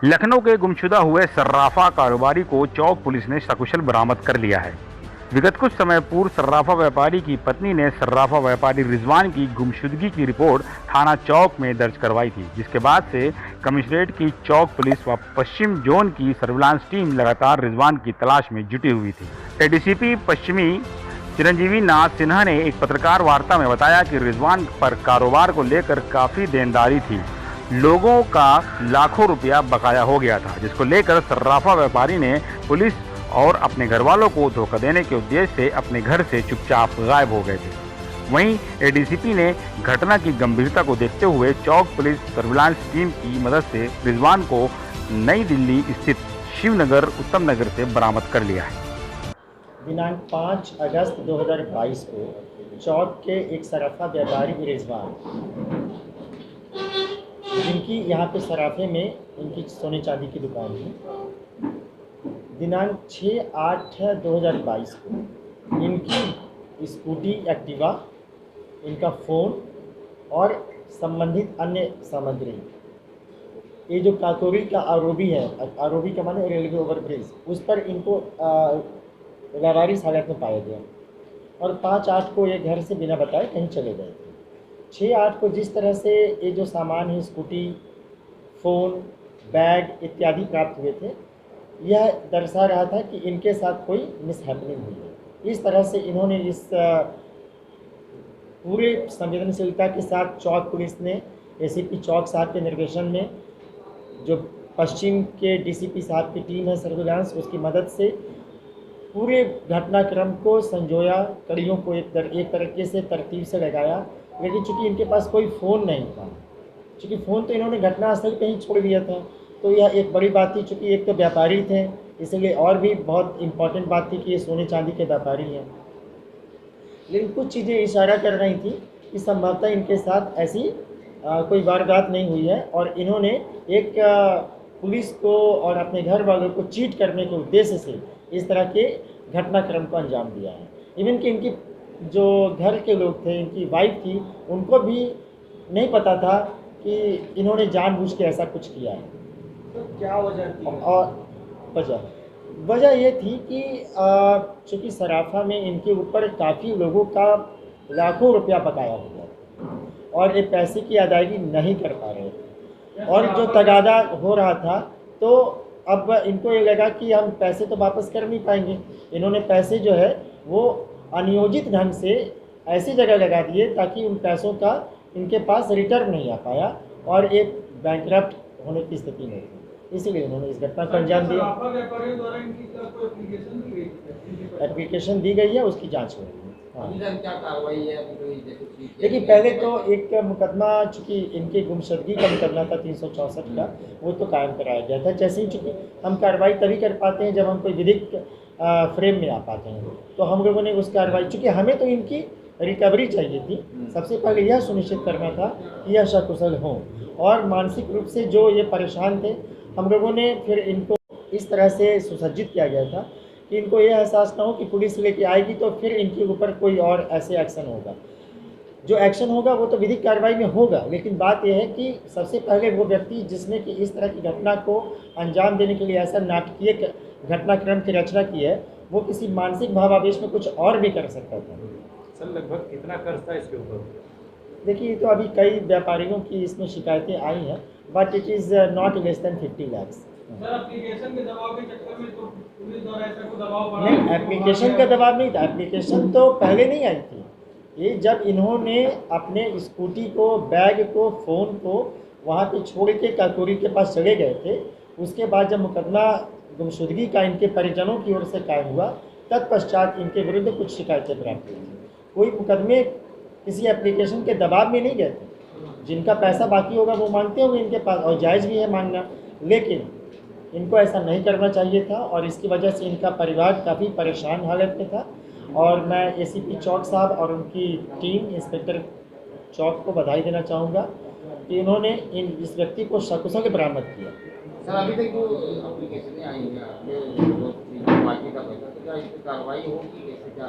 लखनऊ के गुमशुदा हुए सर्राफा कारोबारी को चौक पुलिस ने सकुशल बरामद कर लिया है। विगत कुछ समय पूर्व सर्राफा व्यापारी की पत्नी ने सर्राफा व्यापारी रिजवान की गुमशुदगी की रिपोर्ट थाना चौक में दर्ज करवाई थी, जिसके बाद से कमिश्नरेट की चौक पुलिस व पश्चिम जोन की सर्विलांस टीम लगातार रिजवान की तलाश में जुटी हुई थी। एडीसीपी पश्चिमी चिरंजीवी नाथ सिन्हा ने एक पत्रकार वार्ता में बताया कि रिजवान पर कारोबार को लेकर काफी देनदारी थी। लोगों का लाखों रुपया बकाया हो गया था, जिसको लेकर सर्राफा व्यापारी ने पुलिस और अपने घर वालों को धोखा देने के उद्देश्य से अपने घर से चुपचाप गायब हो गए थे। वहीं एडीसीपी ने घटना की गंभीरता को देखते हुए चौक पुलिस सर्विलांस टीम की मदद से रिजवान को नई दिल्ली स्थित शिवनगर उत्तम नगर से बरामद कर लिया है। दिनांक 5 अगस्त 2022 को चौक के एक सराफा व्यापारी रिजवान, जिनकी यहाँ पे सराफे में इनकी सोने चांदी की दुकान थी, दिनांक 6/8/2022 को इनकी स्कूटी एक्टिवा, इनका फ़ोन और संबंधित अन्य सामग्री, ये जो काकोरी का आरोबी है, आरोबी का माने रेलवे ओवरब्रिज, उस पर इनको लावारिस हालत में पाया गया और 5/8 को ये घर से बिना बताए कहीं चले गए थे। 6/8 को जिस तरह से ये जो सामान है, स्कूटी, फ़ोन, बैग इत्यादि प्राप्त हुए थे, यह दर्शा रहा था कि इनके साथ कोई मिसहैपनिंग हुई है। इस तरह से इन्होंने इस पूरे संवेदनशीलता के साथ चौक पुलिस ने एसीपी चौक साहब के निर्देशन में, जो पश्चिम के डीसीपी साहब की टीम है सर्विलांस, उसकी मदद से पूरे घटनाक्रम को संजोया, कड़ियों को एक तरीके से तरतीब से लगाया। लेकिन चूंकि इनके पास कोई फ़ोन नहीं था, चूँकि फ़ोन तो इन्होंने घटनास्थल पे ही छोड़ दिया था, तो यह एक बड़ी बात थी। चूँकि एक तो व्यापारी थे, इसलिए और भी बहुत इम्पॉर्टेंट बात थी कि ये सोने चांदी के व्यापारी हैं। लेकिन कुछ चीज़ें इशारा कर रही थी कि संभवतः इनके साथ ऐसी कोई वारदात नहीं हुई है और इन्होंने एक पुलिस को और अपने घर वालों को चीट करने के उद्देश्य से इस तरह के घटनाक्रम को अंजाम दिया है। इवन कि इनकी जो घर के लोग थे, इनकी वाइफ थी, उनको भी नहीं पता था कि इन्होंने जानबूझ के ऐसा कुछ किया है। तो क्या वजह थी? और वजह ये थी कि चूँकि सराफा में इनके ऊपर काफ़ी लोगों का लाखों रुपया बकाया हुआ था और ये पैसे की अदायगी नहीं कर पा रहे थे और जो तगादा हो रहा था, तो अब इनको ये लगा कि हम पैसे तो वापस कर नहीं पाएंगे। इन्होंने पैसे जो है वो अनियोजित ढंग से ऐसी जगह लगा दिए ताकि उन पैसों का इनके पास रिटर्न नहीं आ पाया और एक बैंकरप्ट होने की स्थिति में थी। इसीलिए उन्होंने इस घटना को अंजाम दिया। एप्लीकेशन दी गई है, उसकी जांच हो रही है। हाँ, क्या कार्रवाई है? देखिए, पहले तो एक मुकदमा, चूँकि इनकी गुमशुदगी का मुकदमा था 364 का, वो तो कायम कराया गया था। जैसे ही चूँकि हम कार्रवाई तभी कर पाते हैं जब हम कोई विधिक फ्रेम में आ पाते हैं, तो हम लोगों ने उस कार्रवाई, चूँकि हमें तो इनकी रिकवरी चाहिए थी, सबसे पहले यह सुनिश्चित करना था कि यह सकुशल हों और मानसिक रूप से जो ये परेशान थे, हम लोगों ने फिर इनको इस तरह से सुसज्जित किया गया था कि इनको यह एहसास ना हो कि पुलिस लेके आएगी तो फिर इनके ऊपर कोई और ऐसे एक्शन होगा। जो एक्शन होगा वो तो विधिक कार्रवाई में होगा, लेकिन बात यह है कि सबसे पहले वो व्यक्ति जिसने कि इस तरह की घटना को अंजाम देने के लिए ऐसा नाटकीय घटनाक्रम की रचना की है, वो किसी मानसिक भावावेश में कुछ और भी कर सकता था। सर, लगभग कितना कर्ज था इसके ऊपर? देखिए, तो अभी कई व्यापारियों की इसमें शिकायतें आई हैं, but it is not less than 50 lakhs। Sir, application के दबाव के चक्कर में तो पुलिस द्वारा ऐसा कोई दबाव बढ़ा? नहीं, एप्लीकेशन का दबाव नहीं था। एप्लीकेशन तो पहले नहीं आई थी। ये जब इन्होंने अपने स्कूटी को, बैग को, फ़ोन को वहाँ पे छोड़ के काकोरी के पास चले गए थे, उसके बाद जब मुकदमा गुमशुदगी का इनके परिजनों की ओर से कायम हुआ, तत्पश्चात इनके विरुद्ध कुछ शिकायतें प्राप्त हुई थी। कोई मुकदमे किसी एप्लीकेशन के दबाव में नहीं गए थे। जिनका पैसा बाकी होगा वो मांगते होंगे इनके पास, और जायज़ भी है मांगना, लेकिन इनको ऐसा नहीं करना चाहिए था और इसकी वजह से इनका परिवार काफ़ी परेशान हालत में था। और मैं एसीपी चौक साहब और उनकी टीम, इंस्पेक्टर चौक को बधाई देना चाहूँगा कि उन्होंने इस व्यक्ति को सकुशल बरामद किया। सर, अभी तक जो एप्लीकेशन आई है बाकी का पैसा, तो क्या इस पर कार्रवाई होगी? कैसे क्या?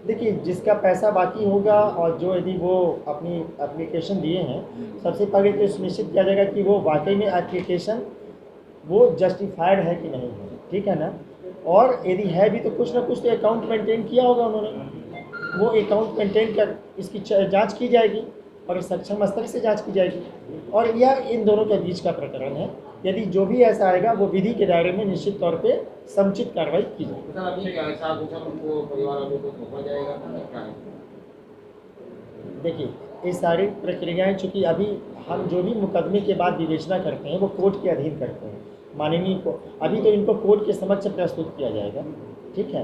देखिए, जिसका पैसा बाकी होगा और जो यदि वो अपनी एप्लीकेशन दिए हैं, सबसे पहले तो सुनिश्चित किया जाएगा कि वो वाकई में एप्लीकेशन वो जस्टिफाइड है कि नहीं है, ठीक है ना। और यदि है भी तो कुछ ना कुछ तो अकाउंट मेंटेन किया होगा उन्होंने, वो अकाउंट मेंटेन कर इसकी जांच की जाएगी और सक्षम स्तर से जांच की जाएगी। और यह इन दोनों के बीच का प्रकरण है। यदि जो भी ऐसा आएगा वो विधि के दायरे में निश्चित तौर पे समुचित कार्रवाई की जाएगी। सर अभी ऐसा कुछ उनको परिवार वालों को सौंपा जाएगा तो क्या है? देखिए, ये सारी प्रक्रियाएं चूँकि अभी हम जो भी मुकदमे के बाद विवेचना करते हैं वो कोर्ट के अधीन करते हैं, माननीय को अभी तो इनको कोर्ट के समक्ष प्रस्तुत किया जाएगा, ठीक है।